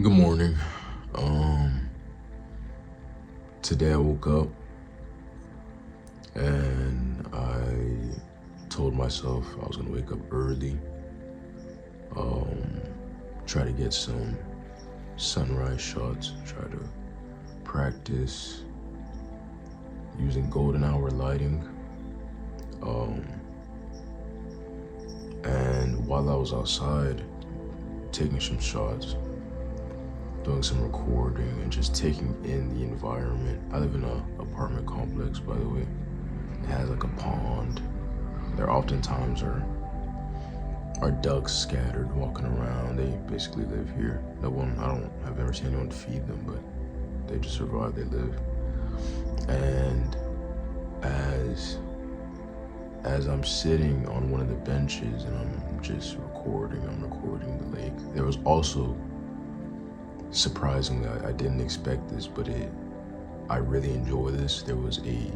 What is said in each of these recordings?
Good morning. Today I woke up and I told myself I was gonna wake up early, try to get some sunrise shots, try to practice using golden hour lighting. And while I was outside taking some shots, doing some recording and just taking in the environment. I live in a apartment complex, by the way. It has like a pond. There oftentimes are ducks scattered walking around. They basically live here. I've never seen anyone feed them, but they just survive, they live. And as I'm sitting on one of the benches and I'm recording the lake. There was also, surprisingly, I didn't expect this, but I really enjoy this. There was a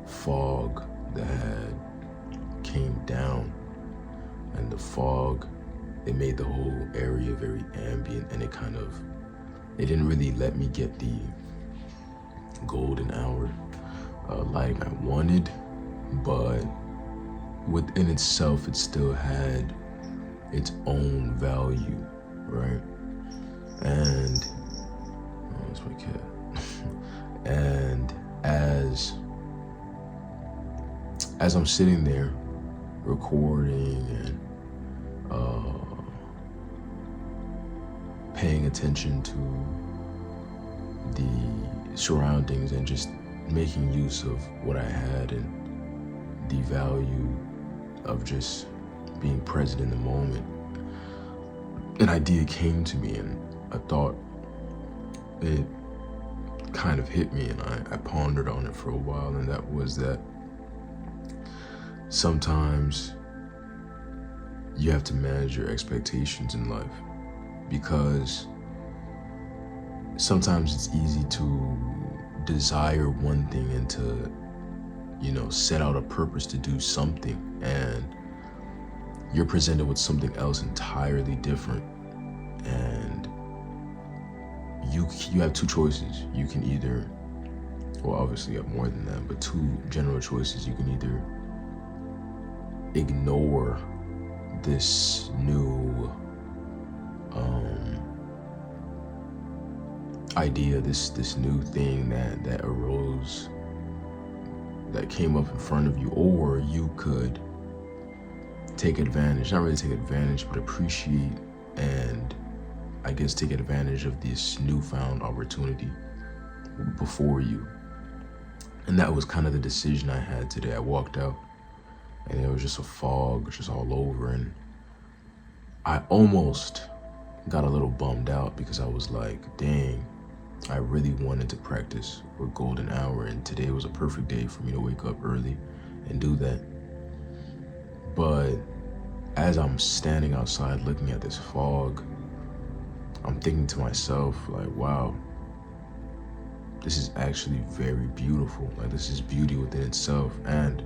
fog that came down, and the fog, it made the whole area very ambient, and it didn't really let me get the golden hour lighting I wanted, but within itself, it still had its own value, right? And that's my cat. And as I'm sitting there recording and paying attention to the surroundings and just making use of what I had and the value of just being present in the moment, an idea came to me, and I thought it kind of hit me, and I pondered on it for a while, and that was that sometimes you have to manage your expectations in life, because sometimes it's easy to desire one thing and to, set out a purpose to do something, and you're presented with something else entirely different, and you have two choices. You can either, well, obviously you have more than that, but two general choices. You can either ignore this new idea, this new thing that arose, that came up in front of you, or you could take advantage, not really take advantage, but appreciate and I guess take advantage of this newfound opportunity before you. And that was kind of the decision I had today. I walked out and it was just a fog just all over, and I almost got a little bummed out because I was like, dang, I really wanted to practice with golden hour, and today was a perfect day for me to wake up early and do that. But as I'm standing outside looking at this fog, I'm thinking to myself, like, wow, this is actually very beautiful. Like, this is beauty within itself. And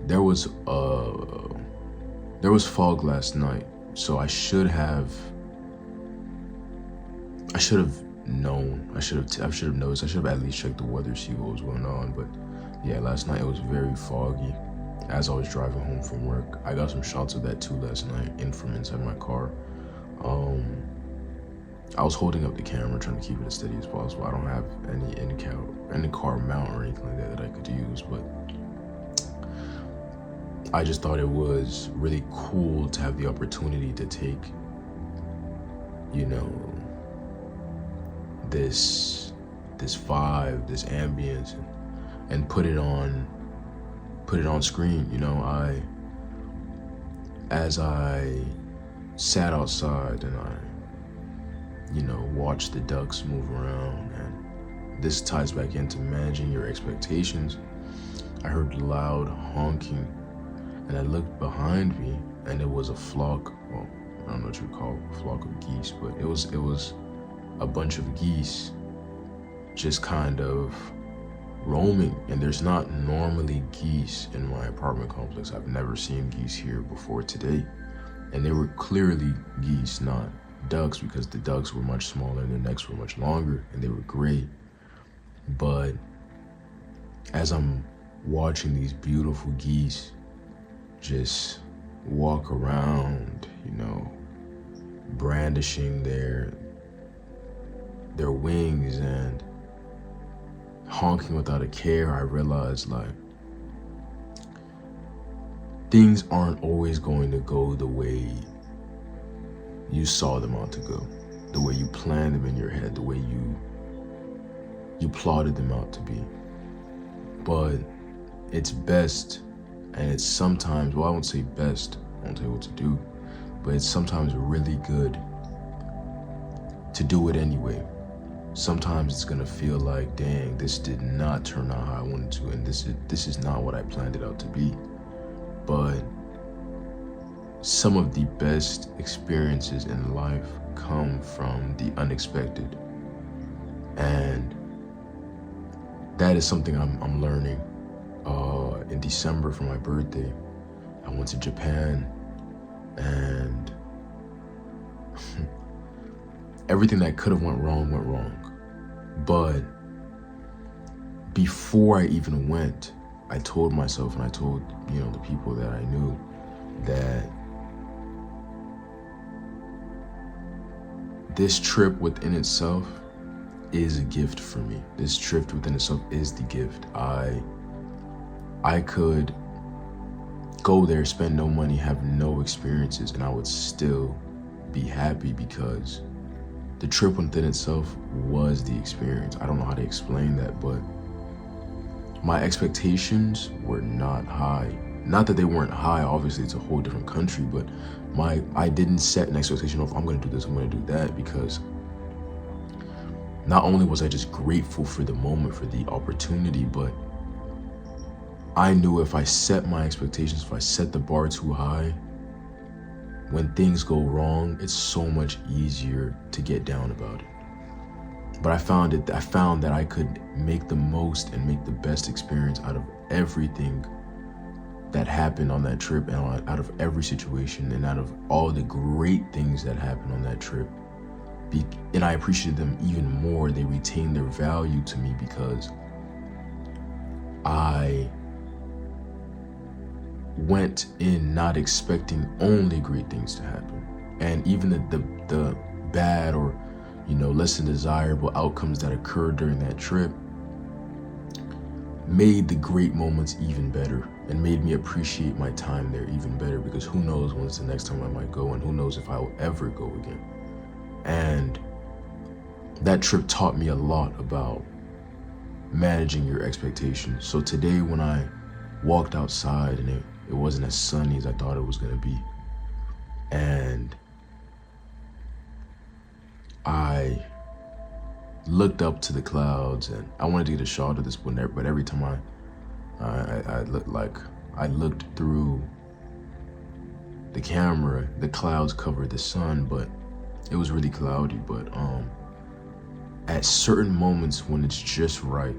there was fog last night, so I should have known. I should have noticed. I should have at least checked the weather, see what was going on. But yeah, last night it was very foggy. As I was driving home from work, I got some shots of that too last night, in from inside my car. I was holding up the camera, trying to keep it as steady as possible. I don't have any in-car mount or anything like that I could use, but I just thought it was really cool to have the opportunity to take, this vibe, this ambience, and put it on screen. As I sat outside and I watched the ducks move around, and this ties back into managing your expectations. I heard loud honking, and I looked behind me, and it was a flock, well, I don't know what you would call a flock of geese, but it was a bunch of geese just kind of roaming. And there's not normally geese in my apartment complex. I've never seen geese here before today. And they were clearly geese, not ducks because the ducks were much smaller and their necks were much longer and they were great. But as I'm watching these beautiful geese just walk around, brandishing their wings and honking without a care, I realized like things aren't always going to go the way you saw them out to go, the way you planned them in your head, the way you plotted them out to be. But it's best, and it's sometimes, well, I won't say best, I won't tell you what to do, but it's sometimes really good to do it anyway. Sometimes it's gonna feel like, dang, this did not turn out how I wanted to, and this is not what I planned it out to be. But some of the best experiences in life come from the unexpected. And that is something I'm learning. In December for my birthday, I went to Japan, and everything that could have went wrong. But before I even went, I told myself, and I told, the people that I knew, that this trip within itself is a gift for me. This trip within itself is the gift. I could go there, spend no money, have no experiences, and I would still be happy because the trip within itself was the experience. I don't know how to explain that, but my expectations were not high. Not that they weren't high, obviously it's a whole different country, but I didn't set an expectation of I'm gonna do this, I'm gonna do that, because not only was I just grateful for the moment, for the opportunity, but I knew if I set my expectations, if I set the bar too high, when things go wrong, it's so much easier to get down about it. But I found that I could make the most and make the best experience out of everything that happened on that trip, and out of every situation, and out of all the great things that happened on that trip. And I appreciated them even more. They retained their value to me because I went in not expecting only great things to happen. And even the bad or less than desirable outcomes that occurred during that trip made the great moments even better, and made me appreciate my time there even better, because who knows when's the next time I might go, and who knows if I will ever go again. And that trip taught me a lot about managing your expectations. So today when I walked outside and it wasn't as sunny as I thought it was gonna be, and I looked up to the clouds, and I wanted to get a shot of this, but every time I looked through the camera, the clouds covered the sun, but it was really cloudy. But at certain moments when it's just right,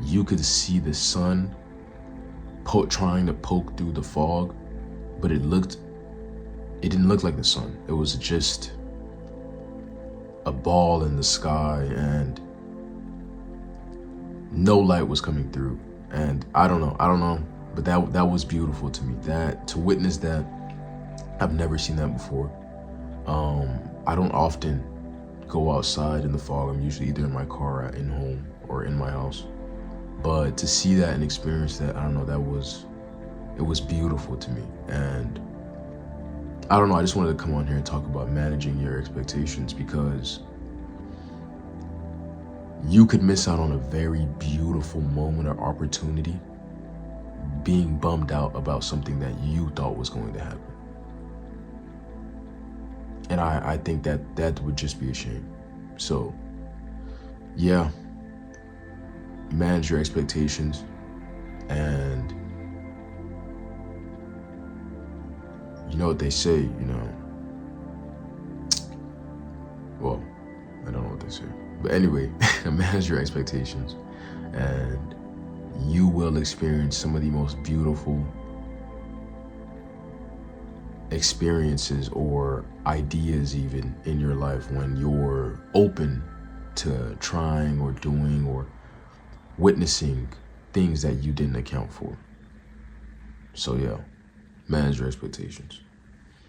you could see the sun trying to poke through the fog, but it didn't look like the sun. It was just a ball in the sky, and no light was coming through. And I don't know, but that was beautiful to me. That to witness that, I've never seen that before. I don't often go outside in the fog. I'm usually either in my car, in home, or in my house. But to see that and experience that, I don't know, it was beautiful to me. And I don't know, I just wanted to come on here and talk about managing your expectations, because you could miss out on a very beautiful moment or opportunity being bummed out about something that you thought was going to happen. And I think that would just be a shame. So, yeah, manage your expectations, and you know what they say, well, I don't know what they say. But anyway, manage your expectations, and you will experience some of the most beautiful experiences or ideas even in your life when you're open to trying or doing or witnessing things that you didn't account for. So yeah, manage your expectations.